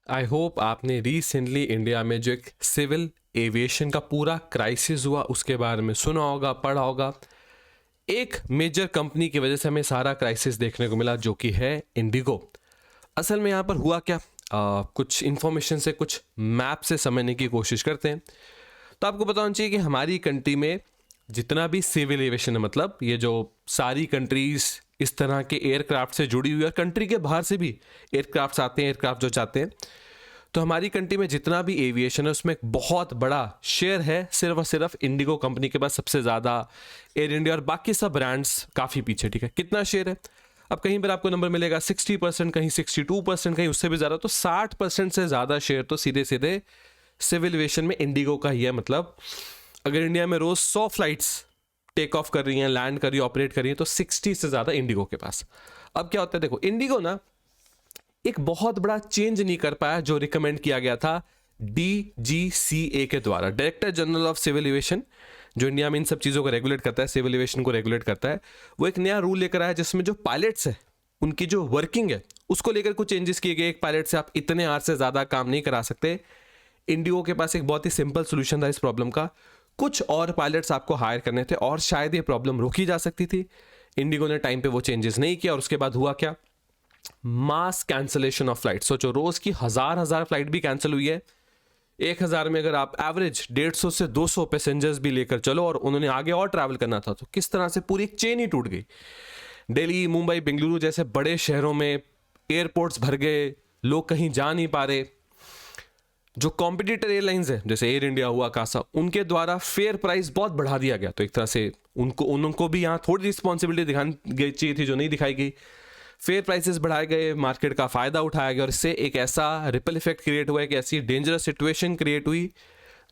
I hope आपने recently India में जो एक सिविल एविएशन का पूरा क्राइसिस हुआ उसके बारे में सुना होगा, पढ़ा होगा। एक मेजर कंपनी की वजह से हमें सारा क्राइसिस देखने को मिला, जो कि है इंडिगो। असल में यहाँ पर हुआ क्या, कुछ इन्फॉर्मेशन से, कुछ मैप से समझने की कोशिश करते हैं। तो आपको पता होना चाहिए कि हमारी कंट्री में जितना भी सिविल एविएशन है, मतलब ये जो सारी कंट्रीज इस तरह के एयरक्राफ्ट से जुड़ी हुई है, और कंट्री के बाहर से भी एयरक्राफ्ट आते हैं, एयरक्राफ्ट जो चाहते हैं, तो हमारी कंट्री में जितना भी एविएशन है उसमें एक बहुत बड़ा शेयर है सिर्फ और सिर्फ इंडिगो कंपनी के पास सबसे ज़्यादा। एयर इंडिया और बाकी सब ब्रांड्स काफ़ी पीछे। ठीक है, कितना शेयर है? अब कहीं पर आपको नंबर मिलेगा 60%, कहीं 62%, कहीं उससे भी ज़्यादा। तो 60% से ज़्यादा शेयर तो सीधे सीधे सिविल एविएशन में इंडिगो का ही है। मतलब अगर इंडिया में रोज़ 100 फ्लाइट्स टेक ऑफ कर रही हैं, लैंड कर रही है, ऑपरेट कर रही है, तो 60 से ज़्यादा इंडिगो के पास। अब क्या होता है, देखो, इंडिगो ना एक बहुत बड़ा चेंज नहीं कर पाया जो रिकमेंड किया गया था DGCA के द्वारा, director general of civil aviation, जो इंडिया में इन सब चीज़ों को रेगुलेट करता है, सिविल एविएशन को रेगुलेट करता है। वो एक नया रूल लेकर आया जिसमें जो पायलट्स है उनकी जो वर्किंग है उसको लेकर कुछ चेंजेस किए गए। एक पायलट से आप इतने आवर से ज़्यादा काम नहीं करा सकते। इंडिगो के पास एक बहुत ही सिंपल सोल्यूशन था इस प्रॉब्लम का। कुछ और पायलट्स आपको हायर करने थे और शायद ये प्रॉब्लम रोकी जा सकती थी। इंडिगो ने टाइम पे वो चेंजेस नहीं किया और उसके बाद हुआ क्या, मास कैंसलेशन ऑफ फ्लाइट। सोचो, रोज की हजार फ्लाइट भी कैंसिल हुई है। 1000 में अगर आप एवरेज 150 से 200 पैसेंजर्स भी लेकर चलो और उन्होंने आगे और ट्रैवल करना था, तो किस तरह से पूरी एक चेन ही टूट गई। दिल्ली, मुंबई, बेंगलुरु जैसे बड़े शहरों में एयरपोर्ट्स भर गए, लोग कहीं जा नहीं पा रहे। जो कॉम्पिटिटर एयरलाइंस है जैसे एयर इंडिया हुआ, कासा, उनके द्वारा फेयर प्राइस बहुत बढ़ा दिया गया। तो एक तरह से उनको भी यहाँ थोड़ी रिस्पॉन्सिबिलिटी दिखानी चाहिए थी जो नहीं दिखाई गई। फेयर प्राइसेस बढ़ाए गए, मार्केट का फायदा उठाया गया और इससे एक ऐसा रिपल इफेक्ट क्रिएट हुआ है कि ऐसी डेंजरस सिचुएशन क्रिएट हुई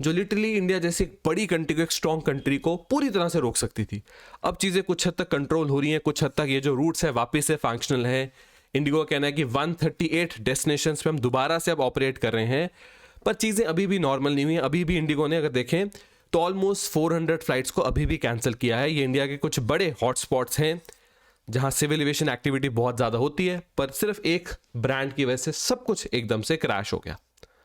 जो लिटरली इंडिया जैसी एक बड़ी कंट्री को, एक स्ट्रॉन्ग कंट्री को पूरी तरह से रोक सकती थी। अब चीज़ें कुछ हद तक कंट्रोल हो रही हैं, कुछ हद तक ये जो रूट्स है वापस से फंक्शनल है। इंडिगो का कहना है कि 138 डेस्टिनेशंस पे हम दोबारा से अब ऑपरेट कर रहे हैं, पर चीज़ें अभी भी नॉर्मल नहीं हुई हैं। अभी भी इंडिगो ने अगर देखें तो ऑलमोस्ट 400 फ्लाइट्स को अभी भी कैंसिल किया है। ये इंडिया के कुछ बड़े हॉटस्पॉट्स हैं जहां सिविल एविएशन एक्टिविटी बहुत ज़्यादा होती है, पर सिर्फ एक ब्रांड की वजह से सब कुछ एकदम से क्रैश हो गया।